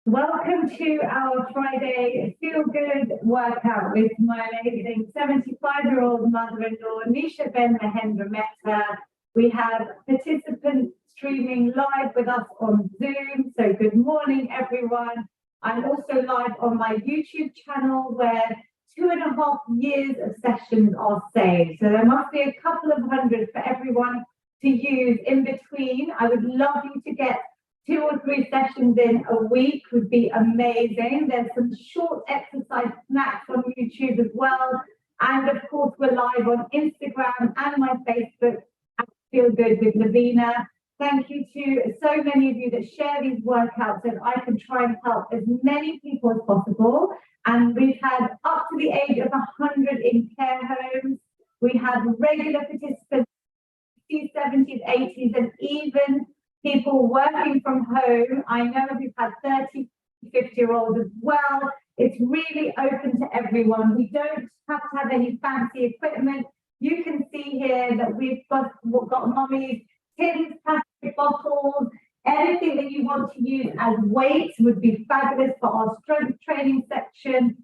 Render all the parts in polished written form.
Welcome to our Friday Feel Good workout with my amazing 75-year-old mother-in-law, Nisha Ben Mahendra Mehta. We have participants streaming live with us on Zoom. So good morning, everyone. I'm also live on my YouTube channel where 2.5 years of sessions are saved. So there must be a couple of hundred for everyone to use in between. I would love you to get 2 or 3 sessions in a week would be amazing. There's some short exercise snacks on YouTube as well. And of course, we're live on Instagram and my Facebook at Feel Good with Lavina. Thank you to so many of you that share these workouts so that I can try and help as many people as possible. And we've had up to the age of 100 in care homes. We have regular participants, 60s, 70s, 80s, and even people working from home. I know we've had 30, 50-year-olds as well. It's really open to everyone. We don't have to have any fancy equipment. You can see here that we've got mummies, tins, plastic bottles, anything that you want to use as weights would be fabulous for our strength training section.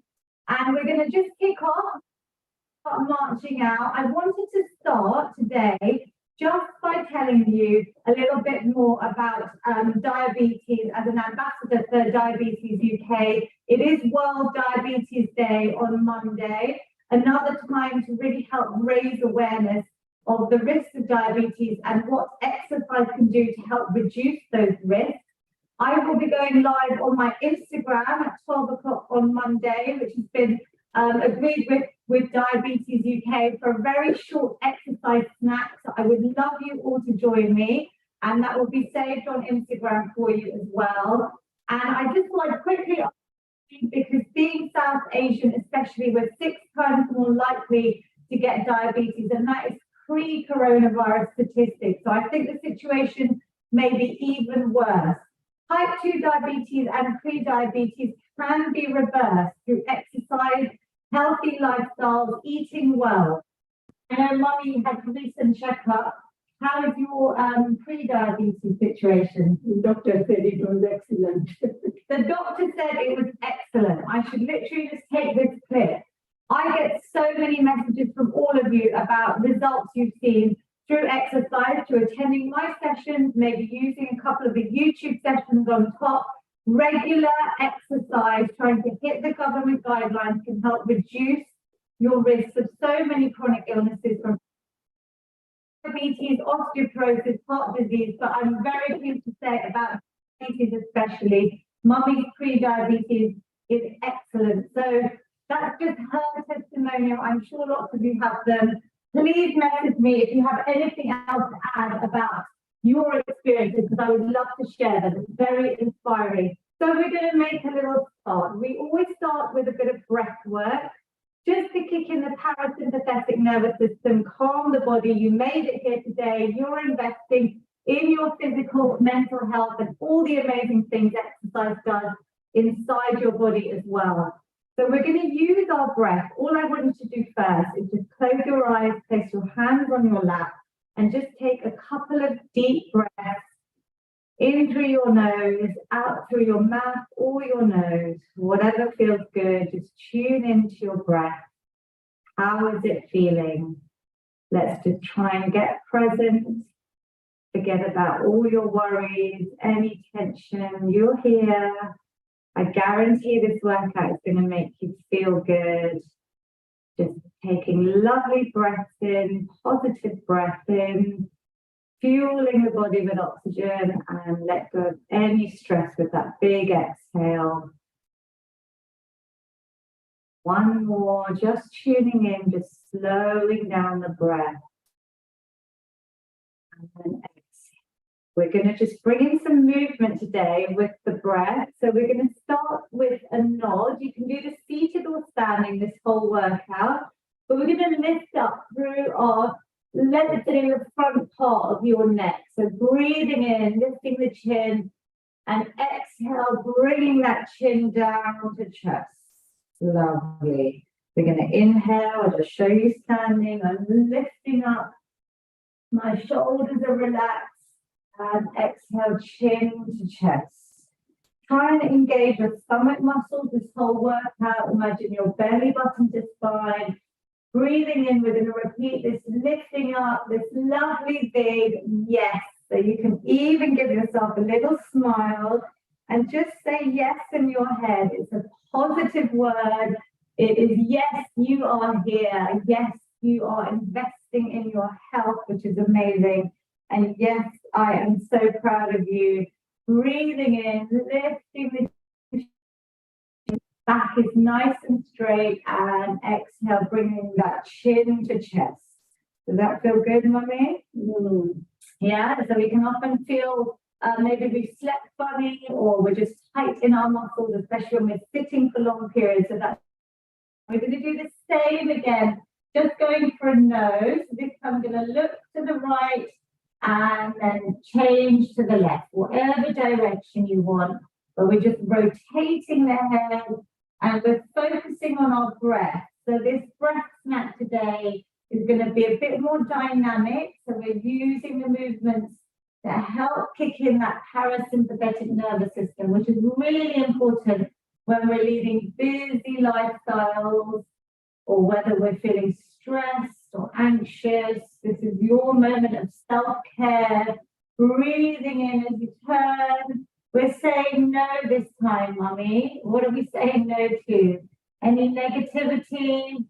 And we're going to just kick off, start marching out. I wanted to start today just by telling you a little bit more about diabetes as an ambassador for Diabetes UK. It is World Diabetes Day on Monday, another time to really help raise awareness of the risks of diabetes and what exercise can do to help reduce those risks. I will be going live on my Instagram at 12 o'clock on Monday, which has been agreed with Diabetes UK for a very short exercise snack. So I would love you all to join me, and that will be saved on Instagram for you as well. And I just want to quickly, because being South Asian especially, we're 6 times more likely to get diabetes, and that is pre-coronavirus statistics. So I think the situation may be even worse. Type 2 diabetes and pre-diabetes can be reversed through exercise, healthy lifestyles, eating well. I know Mummy had a recent checkup. How is your pre-diabetes situation? The doctor said it was excellent. The doctor said it was excellent. I should literally just take this clip. I get so many messages from all of you about results you've seen through exercise, through attending my sessions, maybe using a couple of the YouTube sessions on top. Regular exercise, trying to hit the government guidelines, can help reduce your risks of so many chronic illnesses from diabetes, osteoporosis, heart disease. But I'm very pleased to say about diabetes especially, Mummy's pre-diabetes is excellent. So that's just her testimonial. I'm sure lots of you have them. Please message me if you have anything else to add about your experiences, because I would love to share them. It's very inspiring. So we're going to make a little start. We always start with a bit of breath work, just to kick in the parasympathetic nervous system, calm the body. You made it here today. You're investing in your physical, mental health, and all the amazing things exercise does inside your body as well. So we're going to use our breath. All I want you to do first is just close your eyes, place your hands on your lap, and just take a couple of deep breaths in through your nose, out through your mouth or your nose, whatever feels good. Just tune into your breath. How is it feeling? Let's just try and get present. Forget about all your worries, any tension. You're here. I guarantee this workout is going to make you feel good. Just taking lovely breaths in, positive breath in, fueling the body with oxygen, and let go of any stress with that big exhale. One more, just tuning in, just slowing down the breath. And then exhale. We're going to just bring in some movement today with the breath. So we're going to start with a nod. You can do this seated or standing this whole workout. But we're going to lift up through our lengthening the front part of your neck. So breathing in, lifting the chin, and exhale, bringing that chin down to chest. Lovely. We're going to inhale. I'll just show you standing. I'm lifting up. My shoulders are relaxed. And exhale, chin to chest. Try and engage your stomach muscles this whole workout. Imagine your belly button to spine. Breathing in, we're going to repeat this lifting up, this lovely big yes. So you can even give yourself a little smile and just say yes in your head. It's a positive word. It is yes, you are here. Yes, you are investing in your health, which is amazing. And yes, I am so proud of you. Breathing in, lifting the back is nice and straight, and exhale, bringing that chin to chest. Does that feel good, Mummy? Yeah, so we can often feel maybe we've slept funny or we're just tight in our muscles, especially when we're sitting for long periods. So that's we're going to do the same again, just going for a nose. This time I'm going to look to the right and then change to the left, whatever direction you want. But we're just rotating the head and we're focusing on our breath. So this breath snack today is going to be a bit more dynamic. So we're using the movements to help kick in that parasympathetic nervous system, which is really important when we're leading busy lifestyles or whether we're feeling stressed or anxious. This is your moment of self-care. Breathing in as you turn. We're saying no this time, Mummy. What are we saying no to? Any negativity,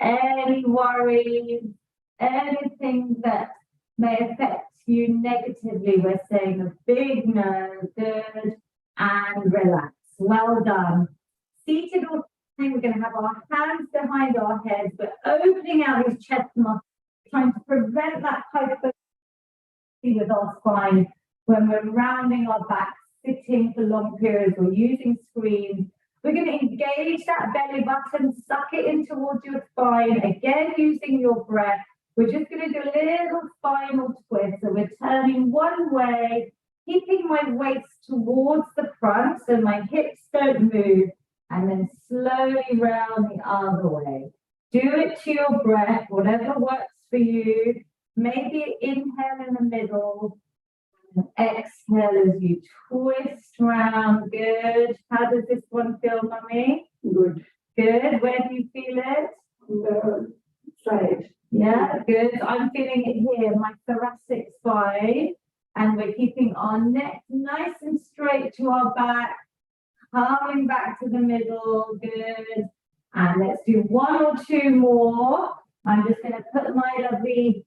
any worries, anything that may affect you negatively. We're saying a big no, good, and relax. Well done. Seated or standing, we're going to have our hands behind our heads. We're opening out these chest muscles, trying to prevent that hypertrophy with our spine when we're rounding our back, sitting for long periods or using screens. We're going to engage that belly button, suck it in towards your spine, again using your breath. We're just going to do a little spinal twist. So we're turning one way, keeping my waist towards the front so my hips don't move, and then slowly round the other way. Do it to your breath, whatever works for you. Maybe inhale in the middle, and exhale as you twist round. Good. How does this one feel, Mummy? Good. Good. Where do you feel it? On the side. Yeah, good. I'm feeling it here, my thoracic spine. And we're keeping our neck nice and straight to our back, coming back to the middle. Good. And let's do one or two more. I'm just going to put my lovely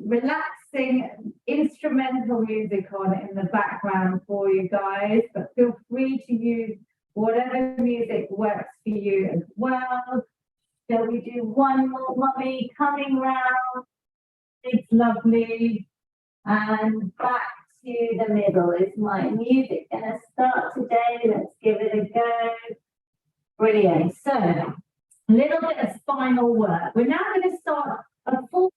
relaxing instrumental music on in the background for you guys, but feel free to use whatever music works for you as well. Shall we do one more, Mummy? Coming round. It's lovely. And back to the middle. Is my music going to start today? Let's give it a go. Brilliant. So, a little bit of spinal work. We're now going to start a full,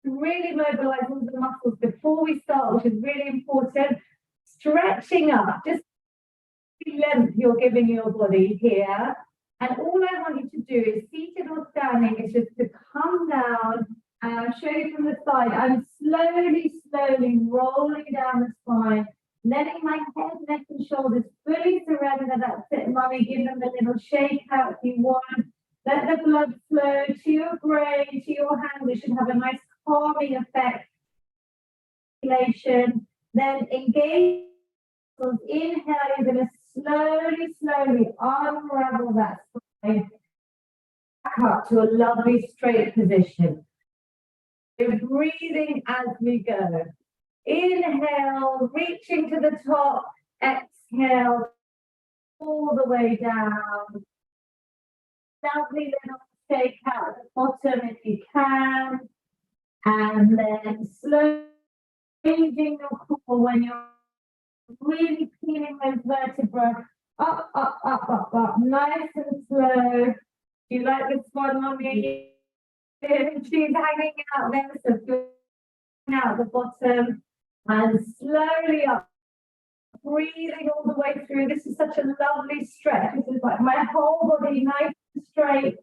really mobilize all the muscles before we start, which is really important. Stretching up, just the length you're giving your body here. And all I want you to do is, seated or standing, is just to come down, and I'll show you from the side. I'm slowly rolling down the spine, letting my head, neck, and shoulders fully surrender. That's it, Mummy. Give them a little shake out if you want. Let the blood flow to your brain, to your hand. It should have a nice calming effect. Then engage. Inhale, you're going to slowly unravel that spine back up to a lovely straight position. We're breathing as we go. Inhale, reaching to the top. Exhale, all the way down. Lovely little shake out at the bottom if you can. And then slowly changing your core when you're really peeling those vertebrae up, nice and slow. Do you like this one, Mummy? She's hanging out there, so flying out the bottom and slowly up, breathing all the way through. This is such a lovely stretch. This is like my whole body nice and straight.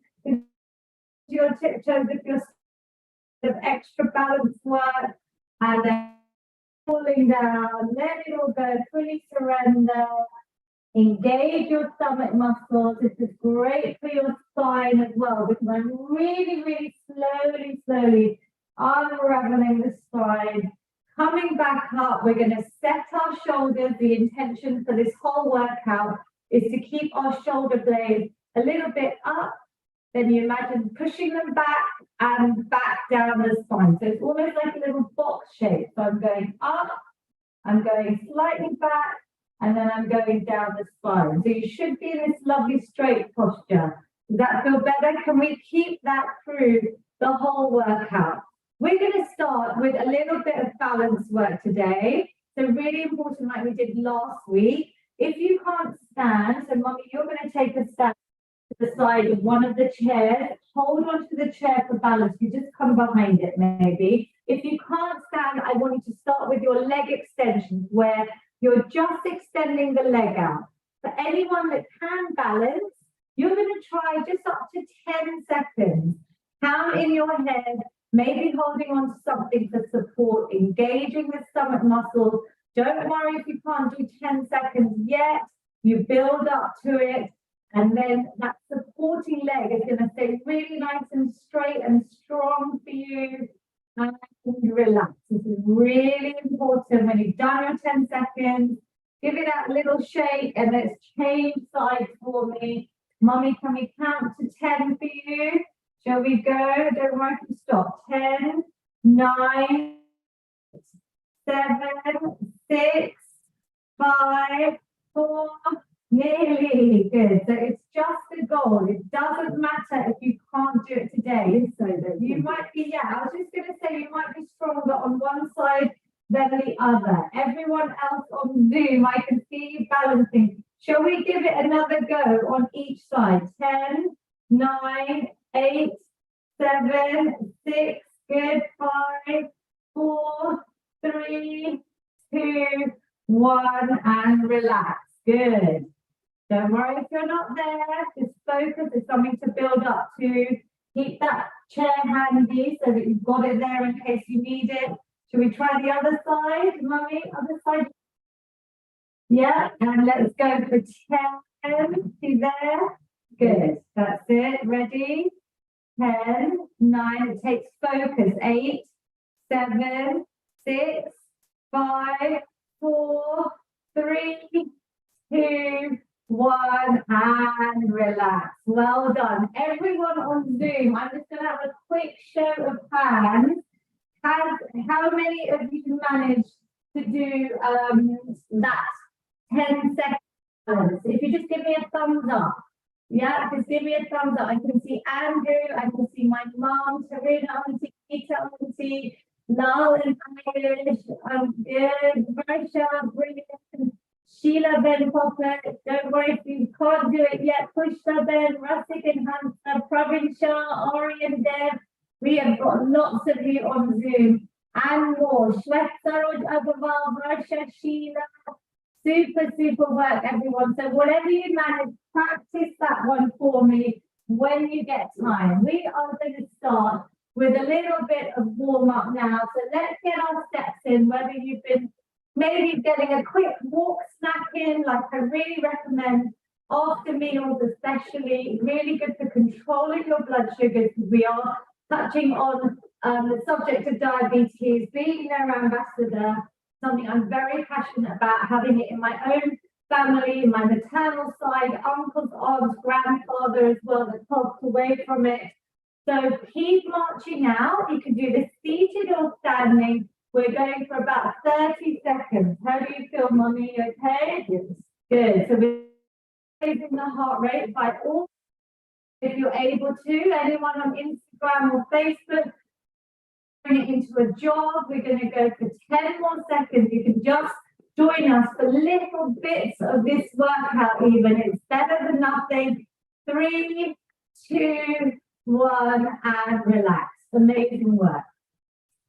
Your tiptoes, if you're of extra balance work, and then Cooling down, let it all go, fully surrender. Engage your stomach muscles. This is great for your spine as well because I'm really slowly unraveling the spine. Coming back up, we're going to set our shoulders. The intention for this whole workout is to keep our shoulder blades a little bit up. Then you imagine pushing them back and back down the spine. So it's almost like a little box shape. So I'm going up, I'm going slightly back, and then I'm going down the spine. So you should be in this lovely straight posture. Does that feel better? Can we keep that through the whole workout? We're going to start with a little bit of balance work today. So really important, like we did last week. If you can't stand, so Mummy, you're going to take a stand to the side of one of the chairs. Hold on to the chair for balance. You just come behind it, maybe. If you can't stand, I want you to start with your leg extensions, where you're just extending the leg out. For anyone that can balance, you're going to try just up to 10 seconds. Count in your head, maybe holding on to something for support, engaging the stomach muscles. Don't worry if you can't do 10 seconds yet. You build up to it. And then that supporting leg is going to stay really nice and straight and strong for you. And relax. This is really important. When you've done your 10 seconds, give it that little shake and let's change sides for me. Mummy, can we count to 10 for you? Shall we go? Don't worry if you stop. 10, 9, 7, 6, 5, 4, nearly. Good. So it's just a goal. It doesn't matter if you can't do it today. So that you might be, I was just going to say you might be stronger on one side than the other. Everyone else on Zoom, I can see you balancing. Shall we give it another go on each side? 10, 9, 8, 7, 6, good, 5, 4, 3, 2, 1, and relax. Good. Don't worry if you're not there, just focus. It's something to build up to. Keep that chair handy so that you've got it there in case you need it. Should we try the other side, Mummy? Other side? Yeah, and let's go for 10. See there? Good. That's it. Ready? 10, 9. It takes focus. 8, 7, 6, 5, 4, 3, 2, 1, and relax. Well done. Everyone on Zoom, I'm just going to have a quick show of hands. How many of you managed to do that 10 seconds? If you just give me a thumbs up. Yeah, just give me a thumbs up. I can see Andrew, I can see my mom, Tarina, I can see Peter, I can see Lal and Irish. Good. Varsha, brilliant. Sheila Ben Popper, don't worry if you can't do it yet. Pushpa Ben, Rustic and Hansa, Pravin Shah, Ori and Dev. We have got lots of you on Zoom and more. Shweta Agarwal, Varsha, Sheila. Super work, everyone. So whatever you manage, practice that one for me when you get time. We are going to start with a little bit of warm up now. So let's get our steps in, whether you've been maybe getting a quick walk, snack in, like I really recommend after meals especially, really good for controlling your blood sugars because we are touching on the subject of diabetes, being their ambassador, something I'm very passionate about, having it in my own family, my maternal side, uncles, aunts, grandfather as well that passed away from it. So keep marching out. You can do this seated or standing. We're going for about 30 seconds. How do you feel, Mummy? Okay? Yes. Good. So we're raising the heart rate by all, if you're able to. Anyone on Instagram or Facebook, bring it into a jog. We're going to go for 10 more seconds. You can just join us for little bits of this workout even. It's better than nothing. 3, 2, 1, and relax. Amazing work.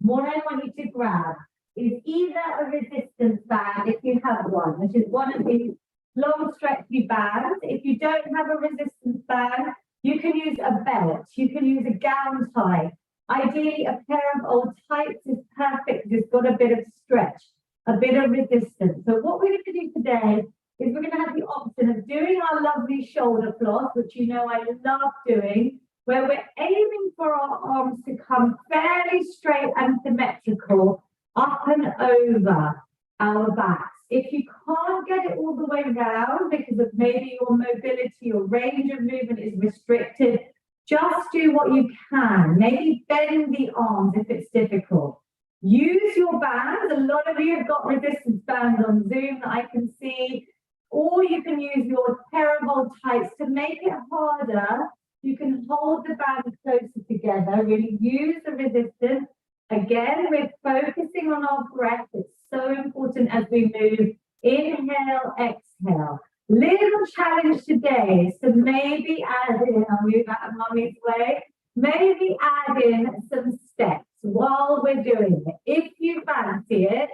What I want you to grab is either a resistance band, if you have one, which is one of these long stretchy bands. If you don't have a resistance band, you can use a belt. You can use a gown tie. Ideally, a pair of old tights is perfect. It's got a bit of stretch. a bit of resistance. So what we're going to do today is we're going to have the option of doing our lovely shoulder floss, which you know I love doing, where we're aiming for our arms to come fairly straight and symmetrical up and over our backs. If you can't get it all the way round because of maybe your mobility or range of movement is restricted, just do what you can. Maybe bend the arms if it's difficult. Use your bands. A lot of you have got resistance bands on Zoom that I can see. Or you can use your Teravolt tights to make it harder. You can hold the band closer together, really use the resistance. Again, we're focusing on our breath. It's so important as we move. Inhale, exhale. Little challenge today is to maybe add in, I'll move out of Mummy's way, maybe add in some steps while we're doing it. If you fancy it,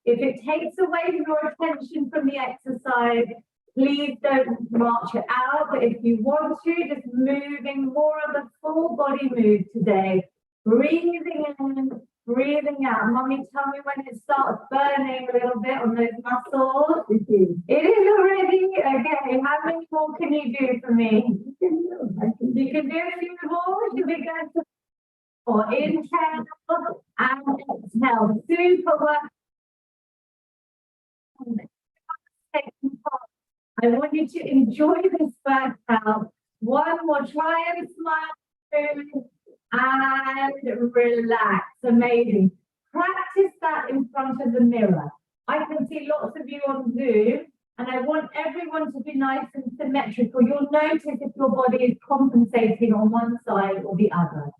if it takes away your attention from the exercise, please don't march it out. But if you want to, just moving more of a full body move today. Breathing in, breathing out. Mummy, tell me when it starts burning a little bit on those muscles. It is already? Okay, how many more can you do for me? You can do a few more. Should we go to or inhale and exhale? Super work. I want you to enjoy this workout. One more, try and smile and relax. Amazing. Practice that in front of the mirror. I can see lots of you on Zoom, and I want everyone to be nice and symmetrical. You'll notice if your body is compensating on one side or the other.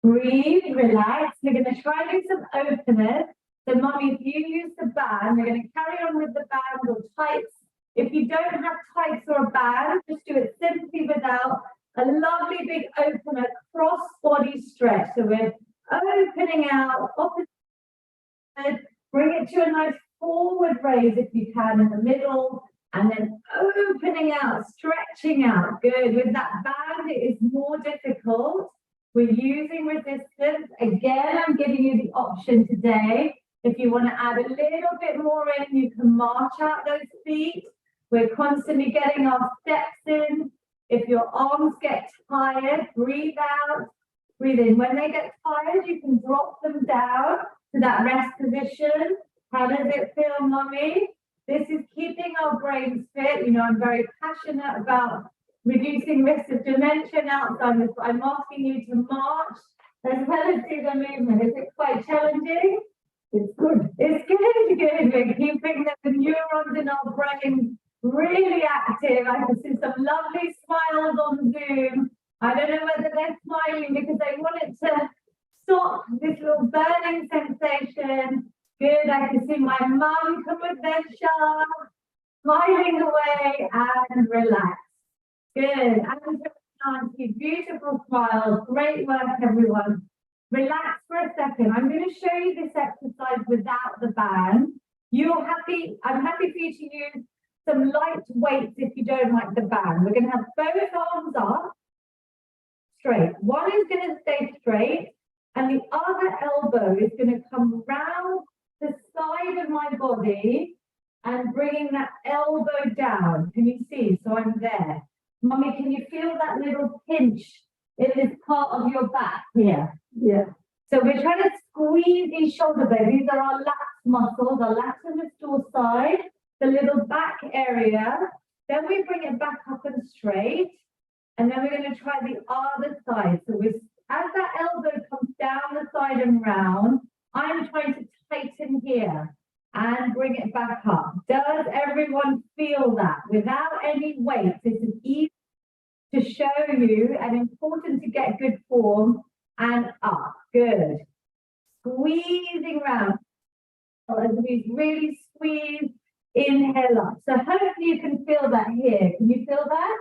Breathe, relax. We're going to try and do some openers. So, Mummy, if you use the band, we're going to carry on with the band or tights. If you don't have tights or a band, just do it simply without a lovely big opener, cross body stretch. So we're opening out, opposite, bring it to a nice forward raise if you can in the middle, and then opening out, stretching out. Good. With that band, it is more difficult. We're using resistance. Again, I'm giving you the option today. If you want to add a little bit more in, you can march out those feet. We're constantly getting our steps in. If your arms get tired, breathe out, breathe in. When they get tired, you can drop them down to that rest position. How does it feel, Mummy? This is keeping our brains fit. You know, I'm very passionate about reducing risk of dementia and Alzheimer's, but I'm asking you to march as well as do the movement. Is it quite challenging? It's good. It's good, good. We're keeping the neurons in our brain really active. I can see some lovely smiles on Zoom. I don't know whether they're smiling because they want it to stop this little burning sensation. Good. I can see my mum come with their sharp, smiling away and relax. Good. And beautiful smiles. Great work, everyone. Relax for a second. I'm going to show you this exercise without the band. You're happy? I'm happy for you to use some light weights if you don't like the band. We're going to have both arms up straight. One is going to stay straight, and the other elbow is going to come round the side of my body and bringing that elbow down. Can you see? So I'm there. Mummy, can you feel that little pinch in this part of your back here? Yeah. So we're trying to squeeze these shoulder blades. These are our lats muscles, our latissimus dorsi, the little back area. Then we bring it back up and straight. And then we're going to try the other side. So as that elbow comes down the side and round, I'm trying to tighten here and bring it back up. Does everyone feel that? Without any weight, this is easy to show you and important to get good form and up. Good. Squeezing round. As we really squeeze, inhale up. So hopefully you can feel that here. Can you feel that?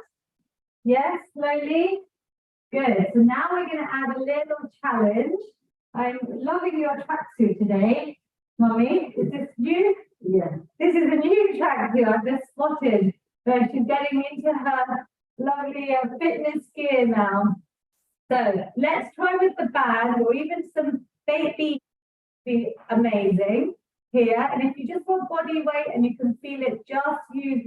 Yes, slowly. Good. So now we're going to add a little challenge. I'm loving your tracksuit today. Mummy, is this new? Yeah. This is a new tracksuit I've just spotted. She's getting into her lovely fitness gear now. So let's try with the band or even some baby be amazing. here. And if you just want body weight and you can feel it, just use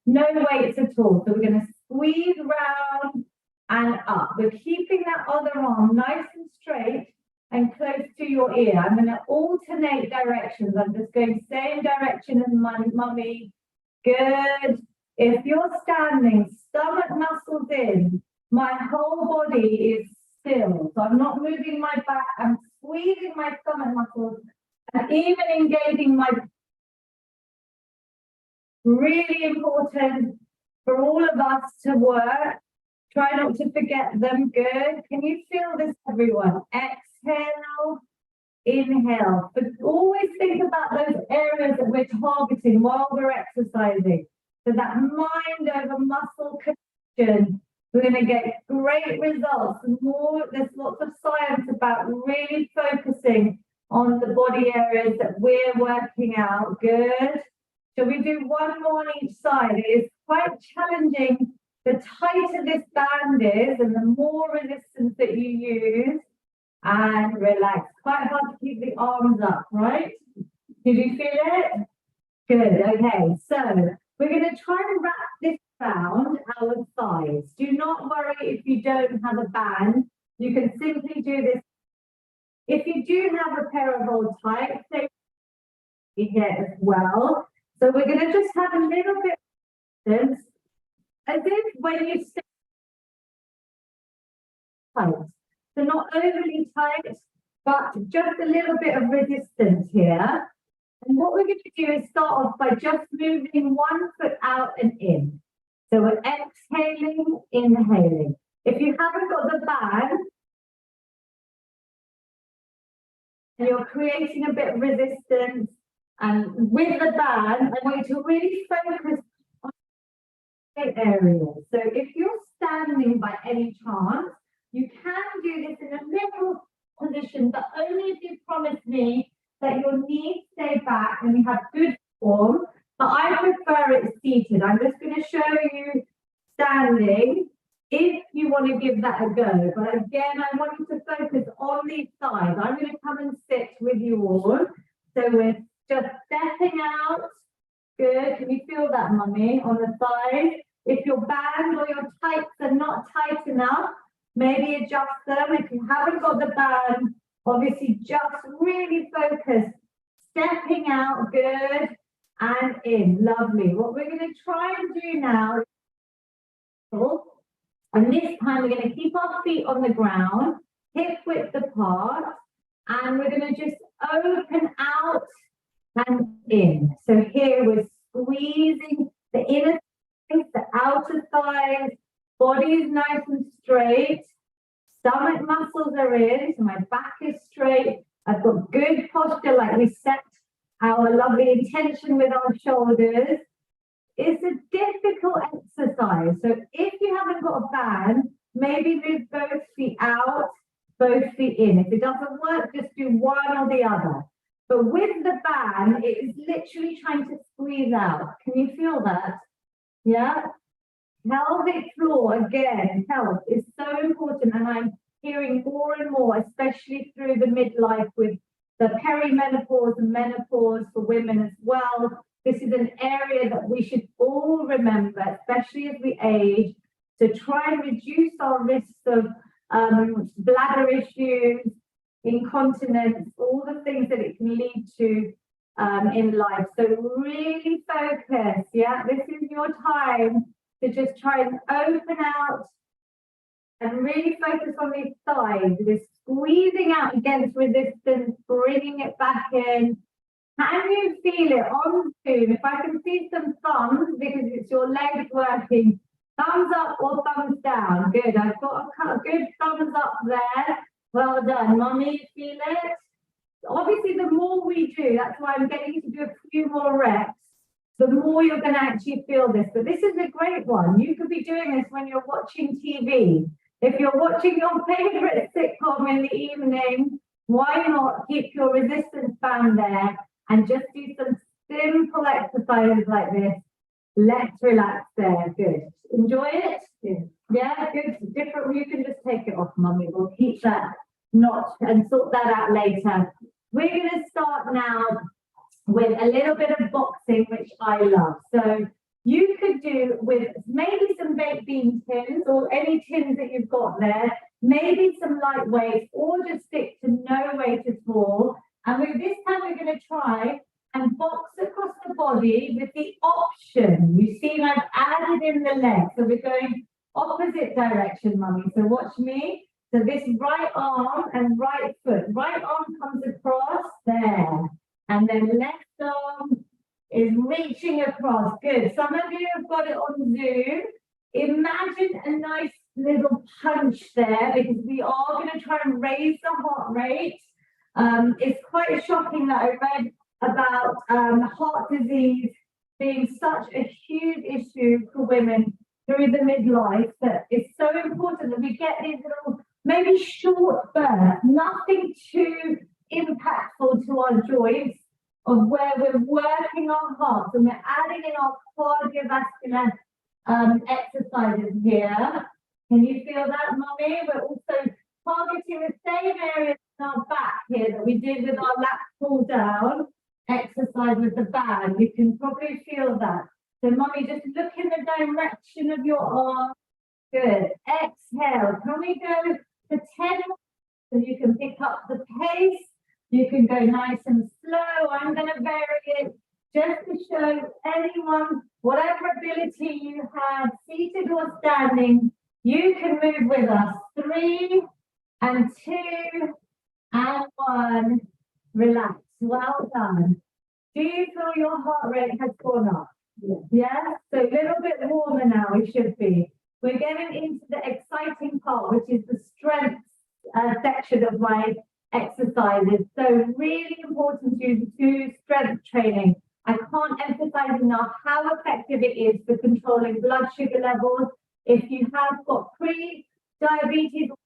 no weights at all. So we're going to squeeze round and up. We're keeping that other arm nice and straight and close to your ear. I'm going to alternate directions. I'm just going same direction as mummy. Good. If you're standing, stomach muscles in, my whole body is still. So I'm not moving my back. I'm squeezing my stomach muscles and even engaging my. Really important for all of us to work. Try not to forget them. Good. Can you feel this, everyone? Exhale, inhale. But always think about those areas that we're targeting while we're exercising. So that mind over muscle connection, we're going to get great results. There's lots of science about really focusing on the body areas that we're working out. Good. So we do one more on each side. It is quite challenging. The tighter this band is and the more resistance that you use, and relax. Quite hard to keep the arms up, right? Did you feel it? Good. Okay. So we're going to try and wrap this around our thighs. Do not worry if you don't have a band. You can simply do this. If you do have a pair of old tights, they here as well. So we're going to just have a little bit of distance, as if when you stay tight. So not overly tight, but just a little bit of resistance here. And what we're going to do is start off by just moving one foot out and in. So we're exhaling, inhaling. If you haven't got the band, and you're creating a bit of resistance, and with the band, I want you to really focus on the areas. So if you're standing by any chance, you can do this in a little position, but only if you promise me that your knees stay back and you have good form. But I prefer it seated. I'm just going to show you standing if you want to give that a go. But again, I want you to focus on these sides. I'm going to come and sit with you all. So we're just stepping out. Good. Can you feel that, mummy, on the side? If your band or your tights are not tight enough, maybe adjust them. If you haven't got the band, obviously just really focus. Stepping out, good, and in, lovely. What we're going to try and do now, and this time we're going to keep our feet on the ground, hip width apart, and we're going to just open out and in. So here we're squeezing the inner thighs, the outer thighs, body is nice and straight, stomach muscles are in, so my back is straight. I've got good posture, like we set our lovely intention with our shoulders. It's a difficult exercise. So if you haven't got a band, maybe move both feet out, both feet in. If it doesn't work, just do one or the other. But with the band, it is literally trying to squeeze out. Can you feel that? Yeah? Pelvic floor, again, health is so important. And I'm hearing more and more, especially through the midlife with the perimenopause and menopause for women as well. This is an area that we should all remember, especially as we age, to try and reduce our risks of bladder issues, incontinence, all the things that it can lead to in life. So really focus, yeah? This is your time to just try and open out and really focus on these sides, this squeezing out against resistance, bringing it back in. Can you feel it on Zoom? If I can see some thumbs, because it's your legs working, thumbs up or thumbs down. Good, I've got a good thumbs up there. Well done, mummy, feel it? Obviously, the more we do, that's why I'm getting you to do a few more reps, the more you're going to actually feel this. But this is a great one. You could be doing this when you're watching TV. If you're watching your favorite sitcom in the evening, why not keep your resistance band there and just do some simple exercises like this? Let's relax there. Good. Enjoy it? Yeah, good. Different. You can just take it off, mummy. We'll keep that knot and sort that out later. We're going to start now with a little bit of boxing, which I love. So you could do with maybe some baked bean tins or any tins that you've got there, maybe some light weights, or just stick to no weight at all. And with this time, we're going to try and box across the body with the option. You see, I've added in the leg. So we're going opposite direction, mummy. So watch me. So this right arm and right foot. Right arm comes across there. And then left arm is reaching across. Good. Some of you have got it on Zoom. Imagine a nice little punch there, because we are going to try and raise the heart rate. It's quite shocking that I read about heart disease being such a huge issue for women through the midlife, that it's so important that we get these little, maybe short bursts, nothing too impactful to our joints, of where we're working our hearts and we're adding in our cardiovascular exercises here. Can you feel that, mummy? We're also targeting the same areas in our back here that we did with our lat pull down exercise with the band. You can probably feel that. So, mummy, just look in the direction of your arm. Good. Exhale. Can we go to 10? So you can pick up the pace. You can go nice and slow. I'm going to vary it just to show anyone, whatever ability you have, seated or standing, you can move with us. 3 and 2 and 1. Relax. Well done. Do you feel your heart rate has gone up? Yeah? So a little bit warmer now, it should be. We're getting into the exciting part, which is the strength section of my exercises. So really important to do strength training. I can't emphasize enough how effective it is for controlling blood sugar levels. If you have got pre-diabetes or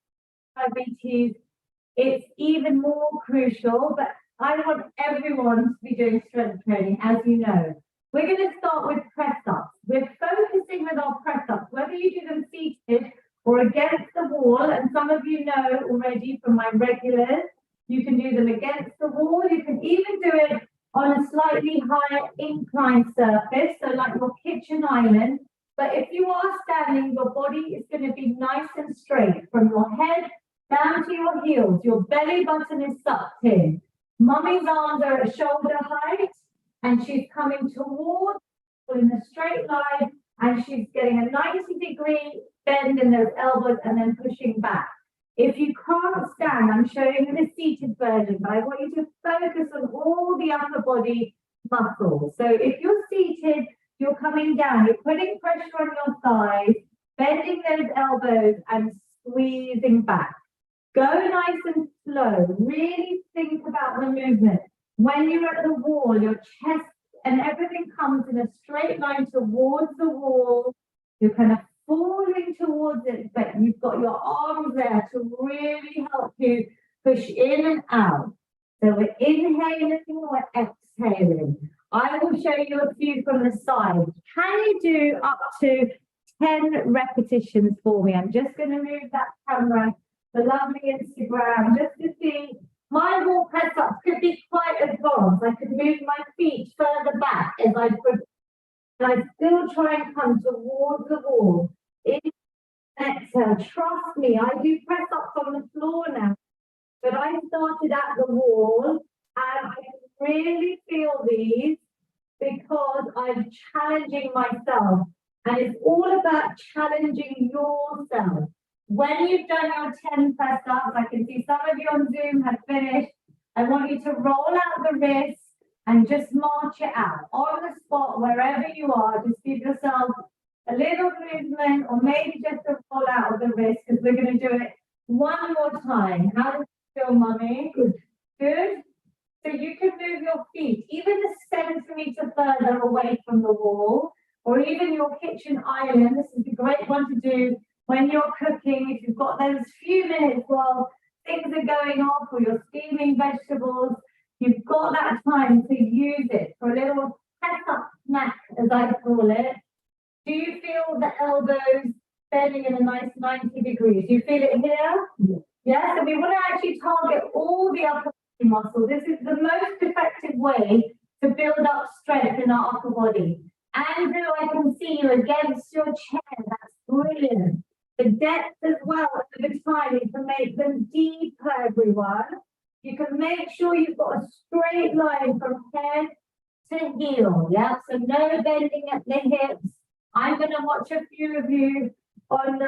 diabetes, it's even more crucial. But I want everyone to be doing strength training, as you know. We're going to start with press-ups. We're focusing with our press-ups, whether you do them seated or against the wall. And some of you know already from my regulars, you can do them against the wall. You can even do it on a slightly higher inclined surface, so like your kitchen island. But if you are standing, your body is going to be nice and straight from your head down to your heels. Your belly button is sucked in. Mummy's arms are at shoulder height, and she's coming towards in a straight line, and she's getting a 90-degree bend in those elbows and then pushing back. If you can't stand, I'm showing you the seated version, but I want you to focus on all the upper body muscles. So if you're seated, you're coming down, you're putting pressure on your thighs, bending those elbows and squeezing back. Go nice and slow. Really think about the movement. When you're at the wall, your chest and everything comes in a straight line towards the wall. You're kind of falling towards it, but you've got your arms there to really help you push in and out. So we're inhaling, we're exhaling. I will show you a few from the side. Can you do up to 10 repetitions for me? I'm just going to move that camera, the lovely Instagram, just to see. My wall press ups could be quite advanced. I could move my feet further back as I progress. I still try and come towards the wall. Exhale. Trust me, I do press ups on the floor now, but I started at the wall, and I can really feel these because I'm challenging myself. And it's all about challenging yourself. When you've done your 10 press ups, I can see some of you on Zoom have finished. I want you to roll out the wrists and just march it out on the spot, wherever you are. Just give yourself a little movement, or maybe just a roll out of the wrist, because we're going to do it one more time. How does it feel, mummy? Good. Good. So you can move your feet even a centimetre further away from the wall, or even your kitchen island. This is a great one to do when you're cooking, if you've got those few minutes while things are going off, or you're steaming vegetables. You've got that time to use it for a little press-up snack, as I call it. Do you feel the elbows bending in a nice 90 degrees? Do you feel it here? Yeah, so we want to actually target all the upper body muscles. This is the most effective way to build up strength in our upper body. Andrew, I can see you against your chair. That's brilliant. The depth as well over time, you can make them deeper, everyone. You can make sure you've got a straight line from head to heel, yeah? So no bending at the hips. I'm going to watch a few of you on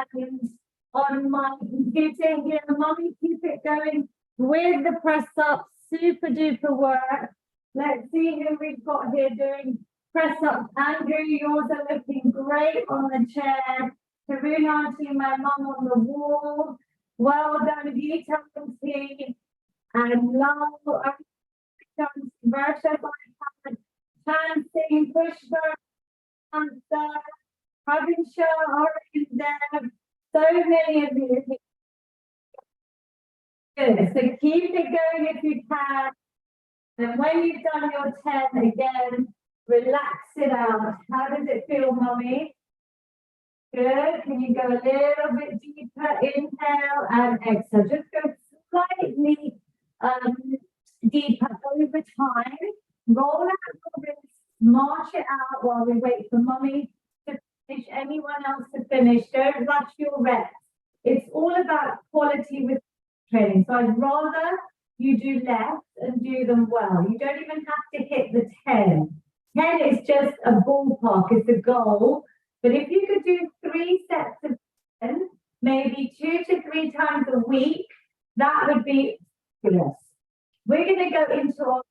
my computer here. Mommy, keep it going with the press up. Super duper work. Let's see who we've got here doing press up. Andrew, yours are looking great on the chair. Karuna, I see my mum on the wall. Well done, Gita and T. And Lal, Varsha, Chancing, Pushkar, Hamza, Havisha, Orange, Dev. So many of you. Good. So keep it going if you can. And when you've done your 10 again, relax it out. How does it feel, Mummy? Good. Can you go a little bit deeper? Inhale and exhale. Just go slightly deeper over time. Roll out your wrists, march it out while we wait for Mummy to finish. Anyone else to finish? Don't rush your reps. It's all about quality with training. So I'd rather you do less and do them well. You don't even have to hit the 10. 10 is just a ballpark, it's a goal. But if you could do 3 sets of 10, maybe 2 to 3 times a week, that would be fabulous. We're going to go into our,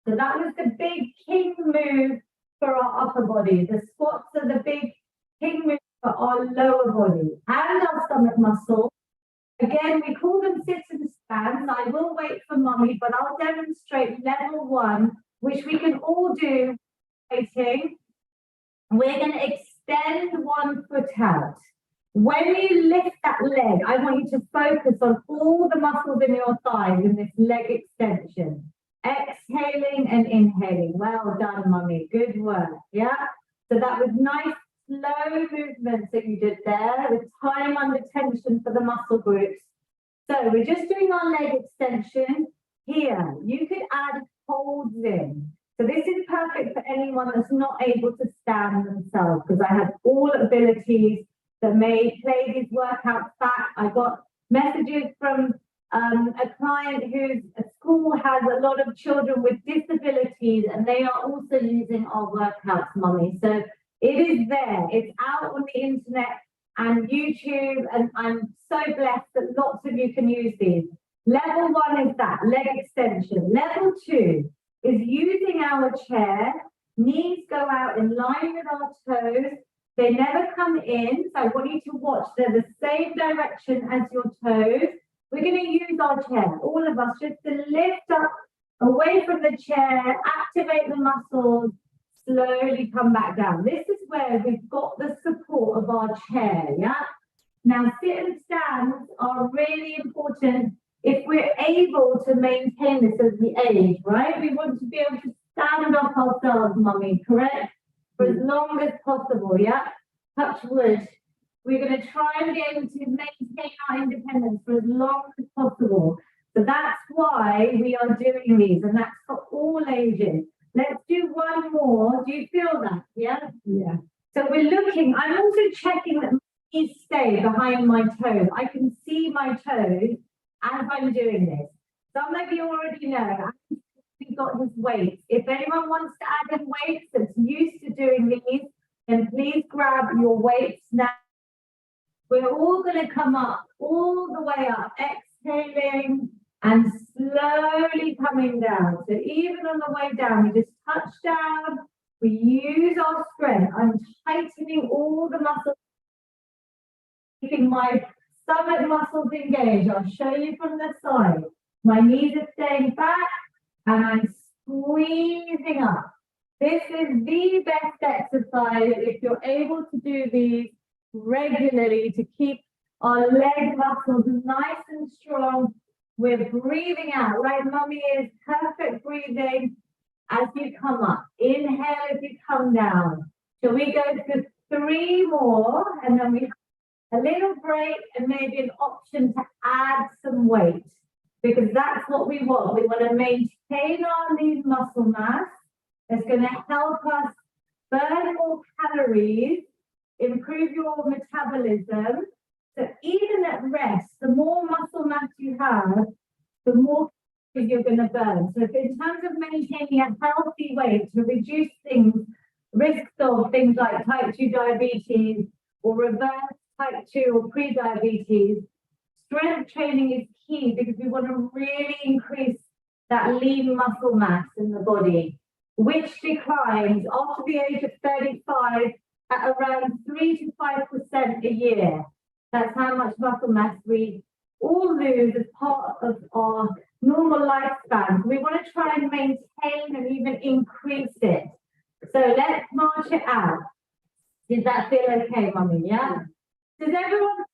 so that was the big king move for our upper body. The squats are the big king move for our lower body and our stomach muscle. Again, we call them sit and stands. I will wait for Mummy, but I'll demonstrate level 1, which we can all do waiting. We're going to extend one foot out. When you lift that leg, I want you to focus on all the muscles in your thighs in this leg extension. Exhaling and inhaling. Well done, Mummy. Good work. Yeah. So that was nice, slow movements that you did there with time under tension for the muscle groups. So we're just doing our leg extension here. You could add holds in. So this is perfect for anyone that's not able to stand themselves, because I have all abilities that may play these workouts back. I got messages from a client whose school has a lot of children with disabilities, and they are also using our workouts, Mummy. So it is there. It's out on the internet and YouTube, and I'm so blessed that lots of you can use these. Level 1 is that, leg extension. Level 2 is using our chair. Knees go out in line with our toes. They never come in, so I want you to watch. They're the same direction as your toes. We're going to use our chair, all of us, just to lift up away from the chair, activate the muscles, slowly come back down. This is where we've got the support of our chair, yeah? Now, sit and stands are really important if we're able to maintain this as we age, right? We want to be able to stand up ourselves, Mummy, correct? For as long as possible, yeah? Touch wood. We're going to try and be able to maintain our independence for as long as possible. So that's why we are doing these, and that's for all ages. Let's do one more. Do you feel that? Yeah? Yeah. So we're looking, I'm also checking that my knees stay behind my toes. I can see my toes as I'm doing this. Some of you already know, we've got his weights. If anyone wants to add in weights that's used to doing these, then please grab your weights now. We're all going to come up, all the way up, exhaling and slowly coming down. So even on the way down, we just touch down. We use our strength. I'm tightening all the muscles, keeping my stomach muscles engaged. I'll show you from the side. My knees are staying back and I'm squeezing up. This is the best exercise if you're able to do these regularly to keep our leg muscles nice and strong. We're breathing out, right? Mummy is perfect breathing as you come up. Inhale as you come down. Shall we go to 3 more and then we have a little break and maybe an option to add some weight, because that's what we want. We want to maintain our lean muscle mass It's going to help us burn more calories, improve your metabolism. So even at rest, the more muscle mass you have, the more calories you're going to burn. So if in terms of maintaining a healthy weight to reduce risks of things like type 2 diabetes or reverse type 2 or pre-diabetes, strength training is key because we want to really increase that lean muscle mass in the body, which declines after the age of 35 at around 3 to 5% a year. That's how much muscle mass we all lose as part of our normal lifespan. We want to try and maintain and even increase it. So let's march it out. Did that feel okay, Mummy? Yeah? Does everyone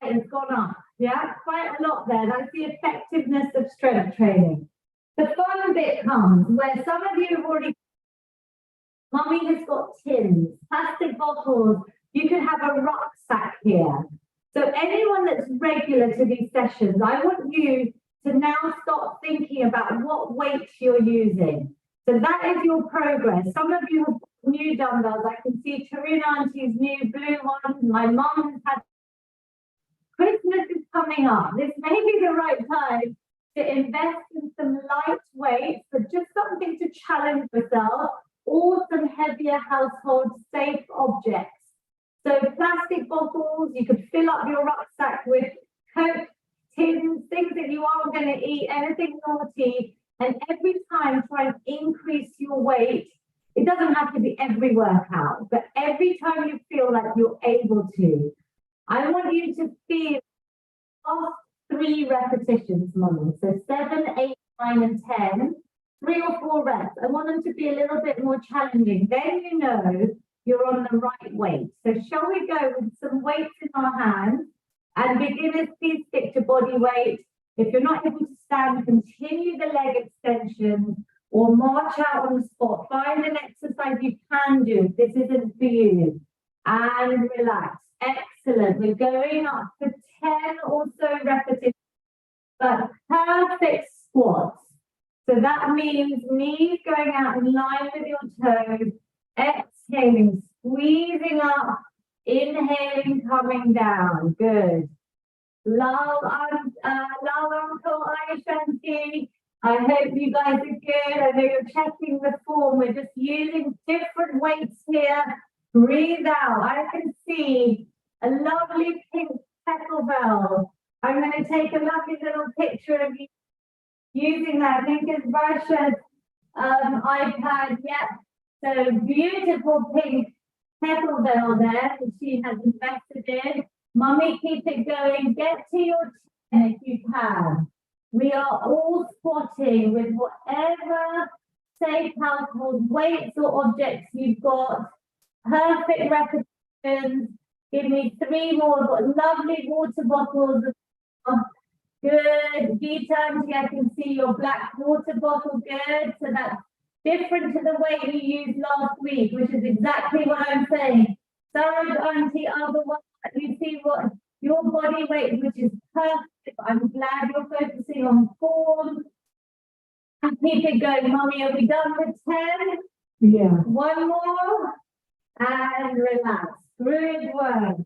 it's gone up? Yeah, quite a lot there. That's the effectiveness of strength training. The fun bit comes where some of you have already. Mummy has got tins, plastic bottles. You can have a rucksack here. So anyone that's regular to these sessions, I want you to now start thinking about what weights you're using. So that is your progress. Some of you have new dumbbells. I can see Tarina Auntie's new blue ones. My mum has had. Christmas is coming up. This may be the right time to invest in some light weights, but just something to challenge yourself, or some heavier household safe objects. So plastic bottles, you could fill up your rucksack with Coke, tins, things that you aren't going to eat, anything naughty, and every time try and increase your weight. It doesn't have to be every workout, but every time you feel like you're able to. I want you to feel last 3 repetitions, Mummy. So 7, 8, 9, and 10, 3 or 4 reps. I want them to be a little bit more challenging. Then you know you're on the right weight. So shall we go with some weights in our hands? And beginners, please stick to body weight. If you're not able to stand, continue the leg extension or march out on the spot. Find an exercise you can do if this isn't for you. And relax. Excellent. We're going up for 10 or so repetitions, but perfect squats. So that means knees going out in line with your toes, exhaling, squeezing up, inhaling, coming down. Good. Love Uncle Aishanti. I hope you guys are good. I know you're checking the form. We're just using different weights here. Breathe out. I can see a lovely pink kettlebell. I'm going to take a lovely little picture of you using that. I think it's Barsha's iPad. Yep. So beautiful pink kettlebell there that she has invested in. Mummy, keep it going. Get to your 10 if you can. We are all squatting with whatever safe household weights or objects you've got. Perfect repetitions. Give me 3 more. I've got lovely water bottles. Good. Gita, I can see your black water bottle. Good. So that's different to the weight you used last week, which is exactly what I'm saying. Sarah's auntie are the ones that you see what your body weight, which is perfect. I'm glad you're focusing on form. And keep it going. Mummy, are we done with 10? Yeah. 1 more. And relax. Good work.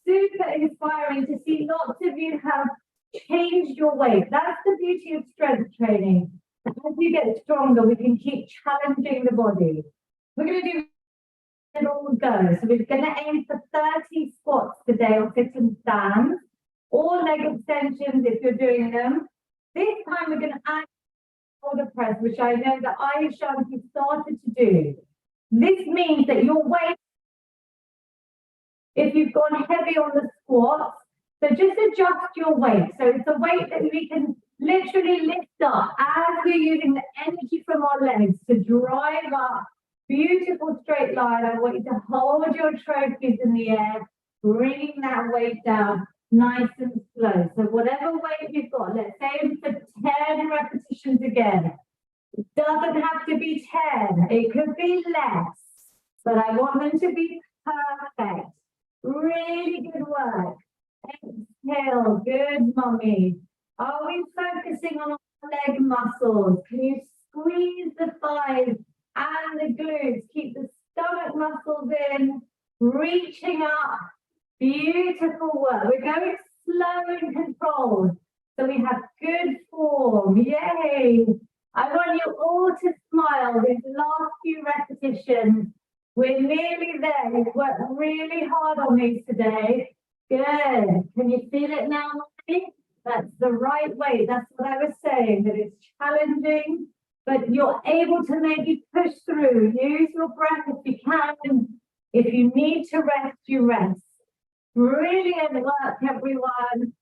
Super inspiring to see lots of you have changed your weight. That's the beauty of strength training. As you get stronger, we can keep challenging the body. We're going to do it all go. So we're going to aim for 30 squats today or sit and stand, or leg extensions if you're doing them. This time we're going to add shoulder press, which I know that Aisha has started to do. This means that your weight, if you've gone heavy on the squats, so just adjust your weight. So it's a weight that we can literally lift up as we're using the energy from our legs to drive up. Beautiful straight line. I want you to hold your trophies in the air, bringing that weight down nice and slow. So whatever weight you've got, let's aim for 10 repetitions again. It doesn't have to be 10. It could be less, but I want them to be perfect. Really good work. Exhale. Good, Mummy. Are we focusing on our leg muscles? Can you squeeze the thighs and the glutes. Keep the stomach muscles in, reaching up. Beautiful work. We're going slow and controlled. So we have good form. Yay. I want you all to smile these last few repetitions. We're nearly there. You've worked really hard on these today. Good. Can you feel it now, Molly? That's the right way. That's what I was saying, that it's challenging, but you're able to maybe push through. Use your breath if you can. If you need to rest, you rest. Brilliant work, everyone.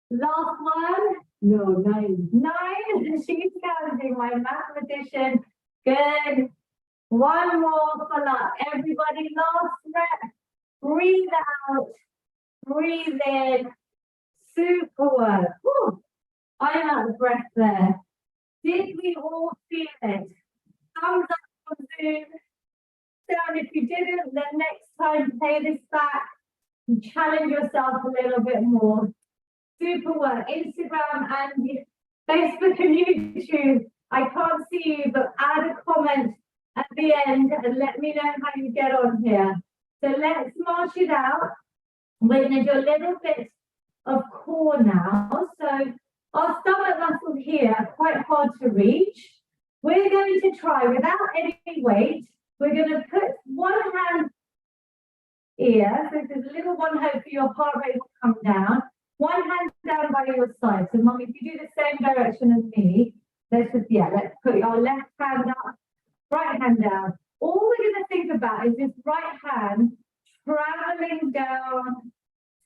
Last one. No, 9. 9. She's counting, my mathematician. Good. One more for luck. Everybody, last breath. Breathe out. Breathe in. Super work. Whew. I'm out of breath there. Did we all feel it? Thumbs up on Zoom. Down if you didn't, then next time play this back and challenge yourself a little bit more. Super work. Instagram and Facebook and YouTube. I can't see you, but add a comment at the end and let me know how you get on here. So let's march it out. We're going to do a little bit of core now. So our stomach muscles here are quite hard to reach. We're going to try without any weight. We're going to put one hand here. So there's a little one, hopefully your heart rate will come down. One hand down by your side. So Mum, if you do the same direction as me, let's put your left hand up, right hand down. All we're going to think about is this right hand traveling down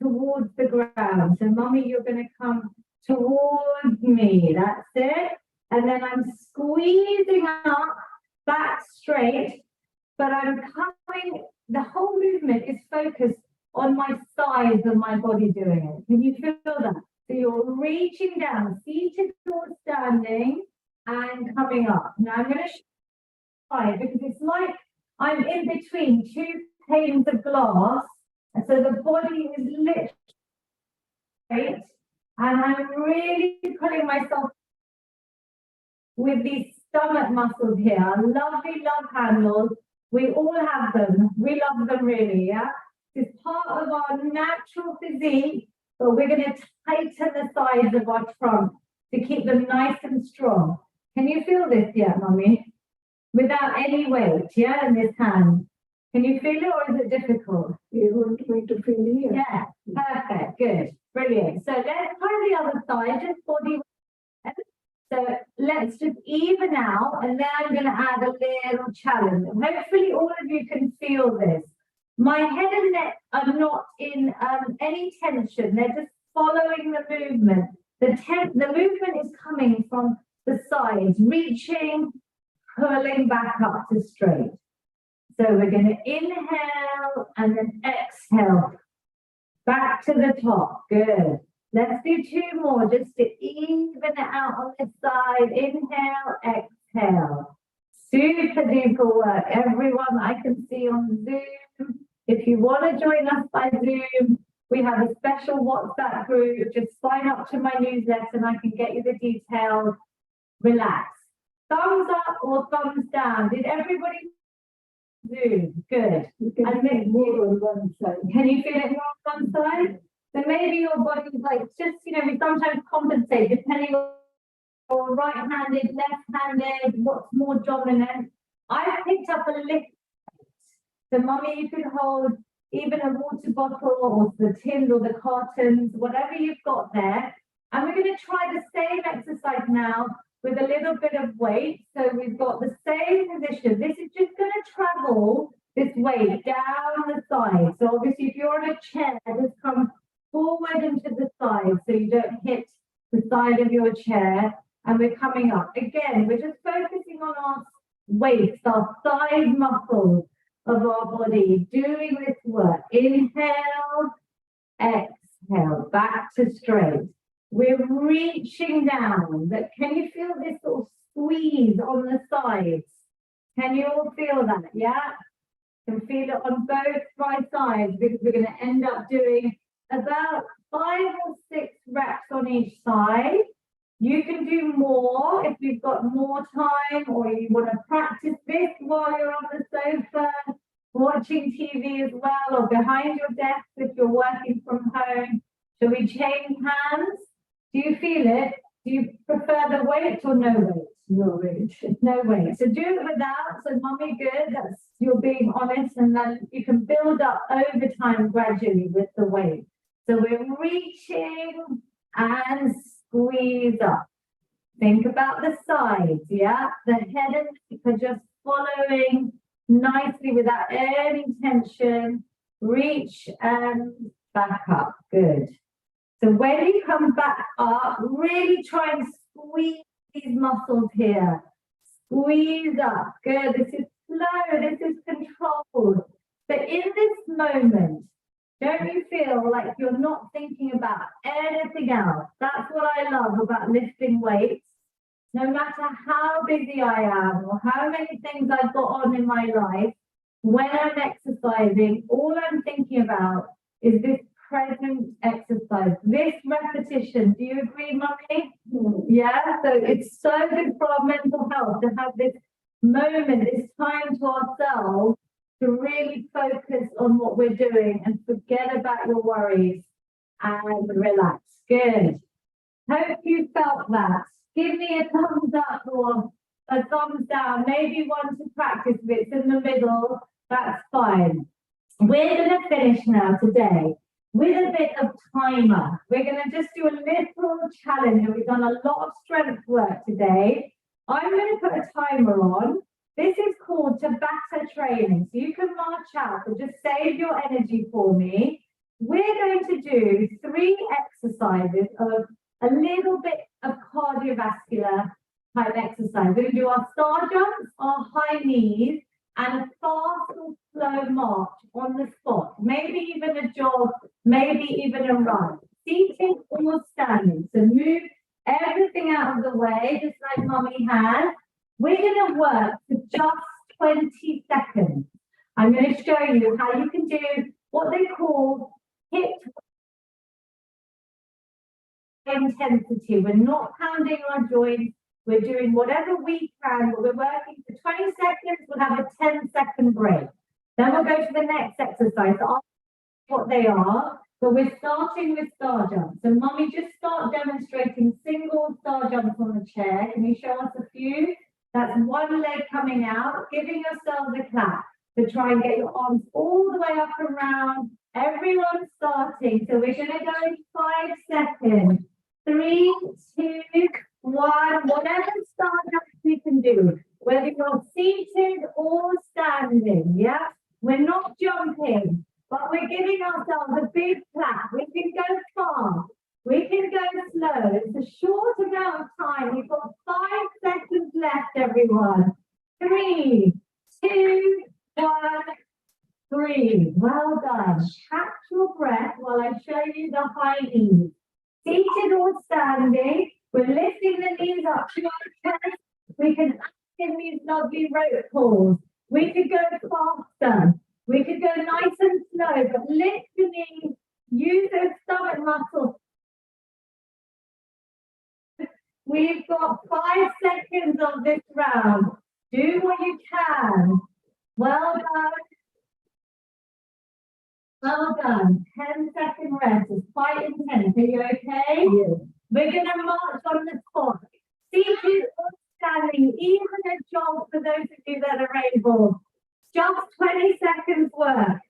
towards the ground. So Mummy, you're going to come towards me. That's it. And then I'm squeezing up, back straight, but I'm coming, the whole movement is focused on my sides of my body doing it. Can you feel that? So you're reaching down, seated or standing, and coming up. Now I'm going to try because it's like I'm in between two panes of glass, and so the body is literally straight, and I'm really pulling myself with these stomach muscles here. Lovely love handles. We all have them. We love them really, yeah? It's part of our natural physique, but we're going to tighten the sides of our trunk to keep them nice and strong. Can you feel this yet, Mummy? Without any weight, yeah, in this hand. Can you feel it or is it difficult? You want me to feel here? Yeah, perfect, good, brilliant. So let's try the other side, just body. So let's just even out, and then I'm going to add a little challenge. Hopefully all of you can feel this. My head and neck are not in any tension. They're just following the movement. The movement is coming from the sides, reaching, pulling back up to straight. So we're going to inhale and then exhale. Back to the top. Good. Let's do 2 more just to even it out on this side. Inhale, exhale. Super duper work. Everyone I can see on Zoom. If you want to join us by Zoom, we have a special WhatsApp group. Just sign up to my newsletter and I can get you the details. Relax. Thumbs up or thumbs down? Did everybody Zoom? Good. You can feel more on one side. Can you feel it more on one side? So maybe your body's like just, we sometimes compensate depending on right-handed, left-handed, what's more dominant. I've picked up a little. So Mummy, you could hold even a water bottle or the tins or the cartons, whatever you've got there. And we're going to try the same exercise now with a little bit of weight. So we've got the same position. This is just going to travel this weight down the side. So obviously if you're on a chair, just come forward into the side so you don't hit the side of your chair. And we're coming up. Again, we're just focusing on our weights, our side muscles of our body, doing this work. Inhale, exhale, back to straight. We're reaching down. But can you feel this sort of squeeze on the sides? Can you all feel that? Yeah? Can feel it on both right sides because we're going to end up doing about 5 or 6 reps on each side. You can do more if you've got more time or you want to practice this while you're on the sofa, watching TV as well, or behind your desk if you're working from home. Shall we change hands? Do you feel it? Do you prefer the weight or no weight? No weight. No weight. So do it without. So mommy, good. That's you're being honest, and then you can build up over time gradually with the weight. So we're reaching and squeeze up. Think about the sides, yeah? The head and neck are just following nicely without any tension. Reach and back up. Good. So when you come back up, really try and squeeze these muscles here. Squeeze up. Good. This is slow. This is controlled. But in this moment, don't you feel like you're not thinking about anything else? That's what I love about lifting weights. No matter how busy I am or how many things I've got on in my life, when I'm exercising, all I'm thinking about is this present exercise, this repetition. Do you agree, Mummy? Yeah, so it's so good for our mental health to have this moment, this time to ourselves to really focus on what we're doing and forget about your worries and relax. Good. Hope you felt that. Give me a thumbs up or a thumbs down. Maybe one to practice if it's in the middle. That's fine. We're going to finish now today with a bit of timer. We're going to just do a little challenge. We've done a lot of strength work today. I'm going to put a timer on. This is called Tabata training. So you can march out, but just save your energy for me. We're going to do 3 exercises of a little bit of cardiovascular type exercise. We're going to do our star jumps, our high knees, and a fast or slow march on the spot. Maybe even a jog, maybe even a run. Seating or standing. So move everything out of the way, just like Mummy has. We're going to work for just 20 seconds. I'm going to show you how you can do what they call hip intensity. We're not pounding our joints. We're doing whatever we can, but we're working for 20 seconds. We'll have a 10-second break. Then we'll go to the next exercise. So I'll tell you what they are, but we're starting with star jumps. So Mummy, just start demonstrating single star jumps on the chair. Can you show us a few? That's one leg coming out, giving yourselves a clap to try and get your arms all the way up and around. Everyone's starting. So we're going to go in 5 seconds. 3, 2, 1. Whatever star jumps you can do, whether you're seated or standing. Yeah, we're not jumping, but we're giving ourselves a big clap. We can go fast. We can go slow. It's a short amount of time. We've got 5 seconds left, everyone. 3, 2, 1, 3. Well done. Catch your breath while I show you the high knees. Seated or standing, we're lifting the knees up to our chest. We can act in these lovely rope pulls. We could go faster. We could go nice and slow, but lift the knees. Use those stomach muscles. We've got 5 seconds of this round. Do what you can. Well done. Well done. 10-second rest. It's quite intense. Are you okay? Yes. We're going to march on the spot. Seated or standing, even a jog for those of you that are able. Just 20 seconds work.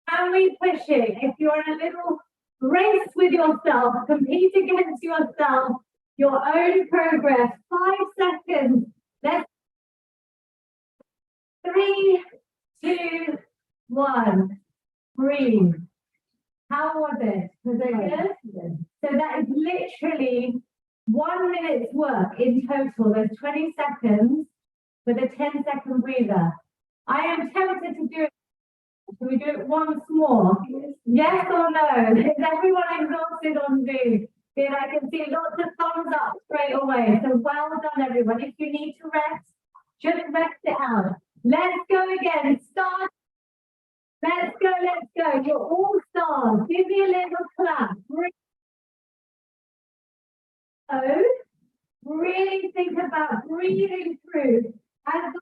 Can we push it? If you're in a little race with yourself, compete against yourself, your own progress. 5 seconds. Let's 3, 2, 1. Breathe. How was it? Was it good? So that is literally 1 minute's work in total. There's 20 seconds with a 10-second breather. I am tempted to do it. Can we do it once more? Yes or no? Is everyone exhausted on Zoom? Good, I can see lots of thumbs up straight away. So well done, everyone. If you need to rest, just rest it out. Let's go again. Start. Let's go, let's go. You're all stars. Give me a little clap. Breathe. really think about breathing through. As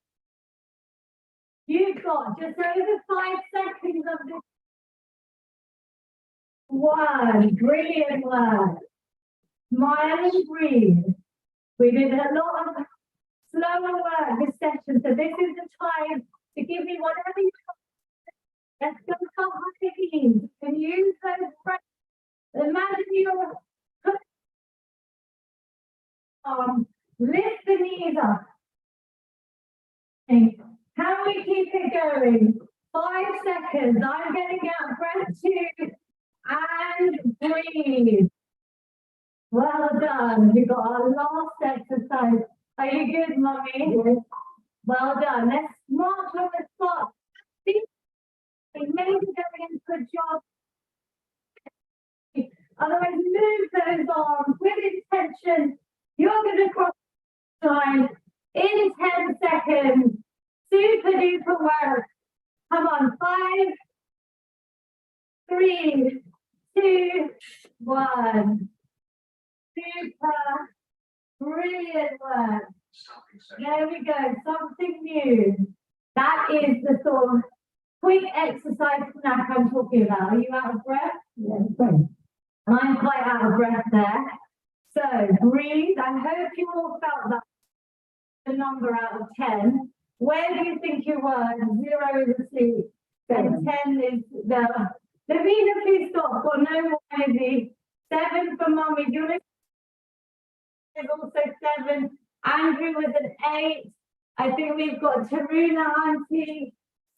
you've got just over 5 seconds of this one. Brilliant work. Smile and breathe. We did a lot of slower work this session, so this is the time to give me whatever you want. Let's go up on the knees. You can use those breaths. Imagine you're lift the knees up. Can we keep it going? 5 seconds. I'm getting out. Breath 2 and breathe. Well done. We've got our last exercise. Are you good, Mummy? Yes. Well done. Let's march on the spot. Maybe going into a jog. Otherwise, move those arms with intention. You're going to cross the line in 10 seconds. Super duper work. Come on, 5, 3, 2, 1. Super. Brilliant work. There we go. Something new. That is the sort of quick exercise snack I'm talking about. Are you out of breath? Yes, fine. I'm quite out of breath there. So breathe. I hope you all felt that the number out of 10. Where do you think you were? 0 is asleep. And 10 is the Lavina, please stop. Got no more energy. 7 for Mummy. Do you want to is also 7. Andrew was an 8. I think we've got Taruna Auntie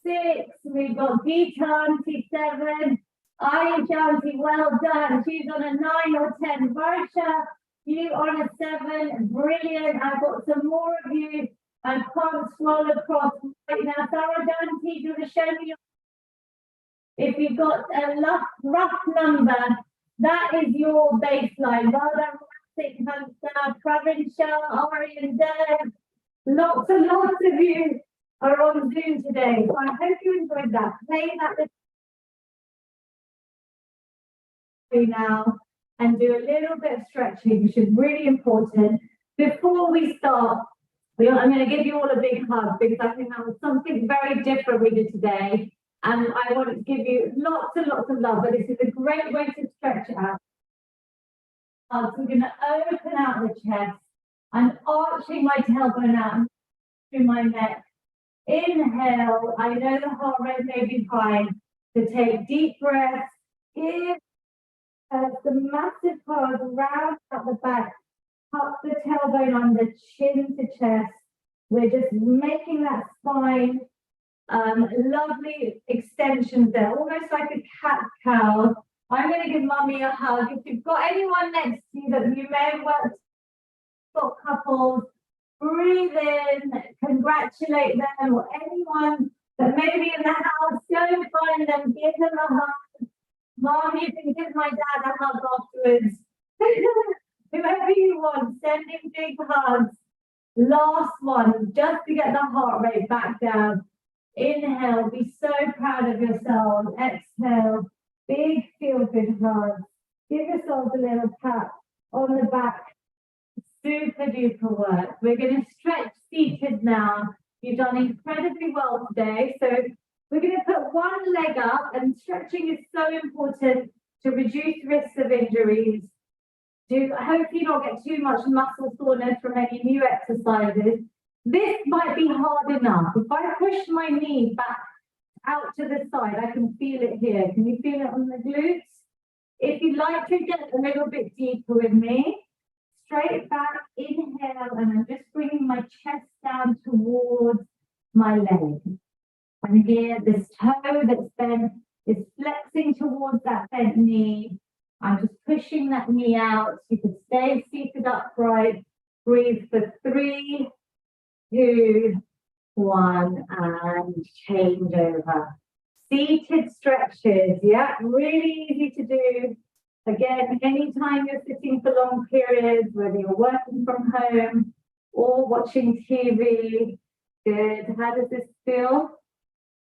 6. We've got Gita Auntie 7. Ayush Auntie, well done. She's on a 9 or 10. Varsha, you on a 7. Brilliant. I've got some more of you. I can't scroll across right now. Sarah Auntie, do you want to show me if you've got a rough number? That is your baseline. Well done. Pravinsha, Ari and Deb. Lots and lots of you are on Zoom today. So I hope you enjoyed that. Play that now and do a little bit of stretching, which is really important. Before we start, I'm going to give you all a big hug because I think that was something very different we did today. And I want to give you lots and lots of love, but this is a great way to stretch out. So we're going to open out the chest. I'm arching my tailbone out through my neck. Inhale. I know the heart rate may be high. So take deep breaths. Give the massive hug round at the back. Up the tailbone under, chin to chest. We're just making that spine. Lovely extensions there, almost like a cat-cow. I'm going to give Mummy a hug. If you've got anyone next to you that you may have worked with, couples, breathe in, congratulate them, or anyone that may be in the house, go and find them, give them a hug. Mom, you can give my dad a hug afterwards. Whoever you want, sending big hugs. Last one, just to get the heart rate back down. Inhale, be so proud of yourself. Exhale, big feel-good hug. Give yourself a little pat on the back. Super duper work. We're going to stretch seated now. You've done incredibly well today. So we're going to put one leg up, and stretching is so important to reduce risks of injuries. To hopefully not get too much muscle soreness from any new exercises. This might be hard enough. If I push my knee back out to the side, I can feel it here. Can you feel it on the glutes? If you'd like to get a little bit deeper with me, straight back, inhale, and I'm just bringing my chest down towards my leg. And here, this toe that's bent is flexing towards that bent knee. I'm just pushing that knee out. You can stay seated upright. Breathe for 3, 2, 1, and change over. Seated stretches, yeah, really easy to do. Again, anytime you're sitting for long periods, whether you're working from home or watching TV. Good. How does this feel?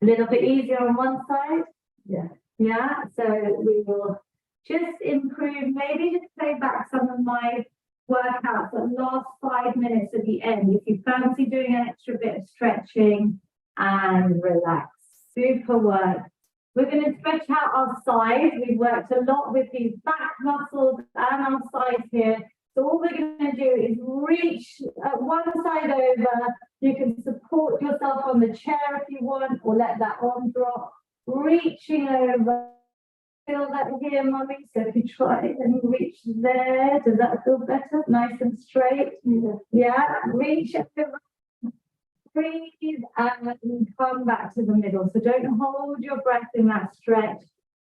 A little bit easier on one side? Yeah. Yeah, so we will just improve, maybe just play back some of my workout that last 5 minutes at the end. If you fancy doing an extra bit of stretching and relax. Super work. We're going to stretch out our sides. We've worked a lot with these back muscles and our sides here. So all we're going to do is reach one side over. You can support yourself on the chair if you want, or let that arm drop. Reaching over. Feel that here, Mummy? So if you try and reach there, does that feel better? Nice and straight? Yeah. Reach over. Breathe and come back to the middle. So don't hold your breath in that stretch.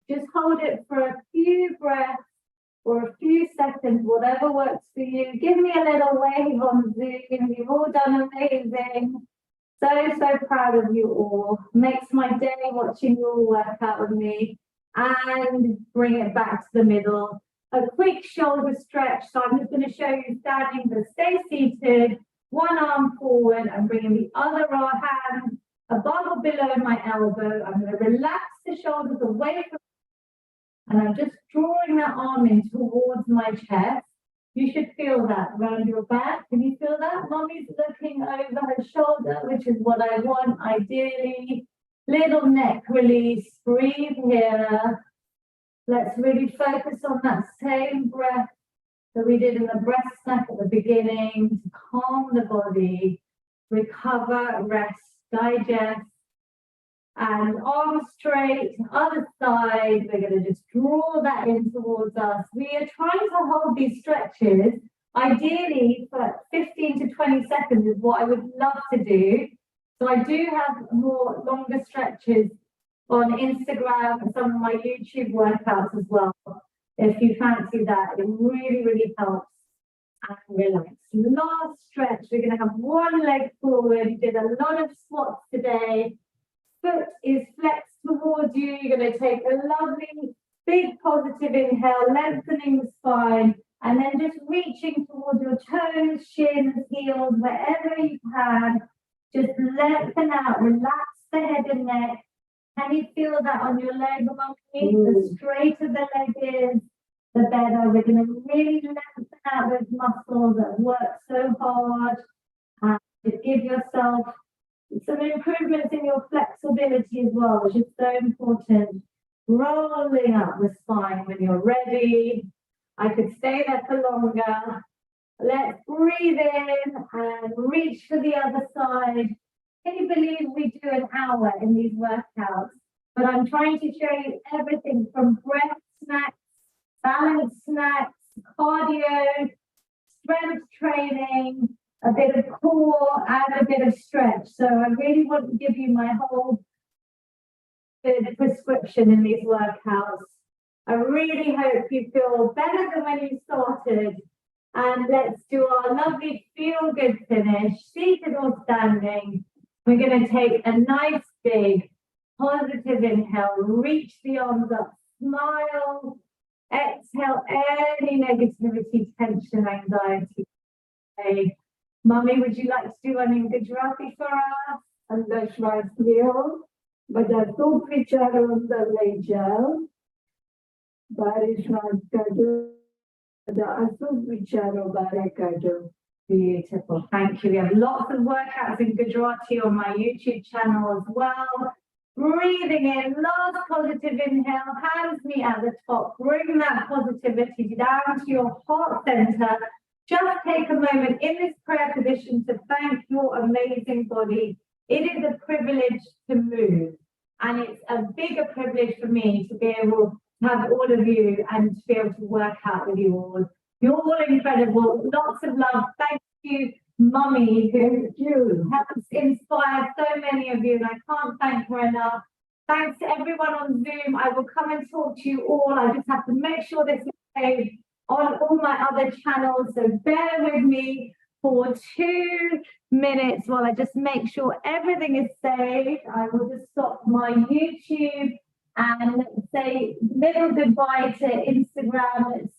Just hold it for a few breaths or a few seconds, whatever works for you. Give me a little wave on Zoom. You've all done amazing. So proud of you all. Makes my day watching you all work out with me. And bring it back to the middle. A quick shoulder stretch. So I'm just going to show you standing, but stay seated. One arm forward and bringing the other hand above or below my elbow. I'm going to relax the shoulders away from, and I'm just drawing that arm in towards my chest. You should feel that around your back. Can you feel that? Mommy's looking over her shoulder, which is what I want ideally. Little neck release. Breathe here. Let's really focus on that same breath that we did in the breath snack at the beginning to calm the body, recover, rest, digest, and arms straight, other side. We're going to just draw that in towards us. We are trying to hold these stretches, ideally for 15 to 20 seconds is what I would love to do. So I do have more longer stretches on Instagram and some of my YouTube workouts as well. If you fancy that, it really helps and relax. Last stretch, we're going to have one leg forward. You did a lot of squats today. Foot is flexed towards you. You're going to take a lovely, big positive inhale, lengthening the spine, and then just reaching towards your toes, shins, heels, wherever you can. Just lengthen out, relax the head and neck. Can you feel that on your leg, Mummy? The straighter the leg is, the better. We're going to really lengthen out those muscles that work so hard. And just give yourself some improvements in your flexibility as well, which is so important. Rolling up the spine when you're ready. I could stay there for longer. Let's breathe in and reach for the other side. Can you believe we do an hour in these workouts? But I'm trying to show you everything from breath snacks, balance snacks, cardio, strength training, a bit of core and a bit of stretch. So I really want to give you my whole prescription in these workouts. I really hope you feel better than when you started. And let's do our lovely feel good finish, seated or standing. We're going to take a nice big positive inhale, reach the arms up, smile, exhale any negativity, tension, anxiety. Okay. Mummy, would you like to do one in Gujarati for us? अंदर श्वास लियो, બધા સુખ વિચારો અંદર લઈ જાઓ, બારે શ્વાસ કાઢો, બધા અશુભ વિચારો બારે કાઢો. Beautiful, thank you. We have lots of workouts in Gujarati on my YouTube channel as well. Breathing in, last positive inhale, hands meet at the top. Bring that positivity down to your heart center. Just take a moment in this prayer position to thank your amazing body. It is a privilege to move, and it's a bigger privilege for me to be able to have all of you and to be able to work out with you all. You're all incredible. Lots of love. Thank you, Mummy, who helps inspire so many of you, and I can't thank her enough. Thanks to everyone on Zoom. I will come and talk to you all. I just have to make sure this is saved on all my other channels, so bear with me for 2 minutes while I just make sure everything is saved. I will just stop my YouTube and say little goodbye to Instagram. Let's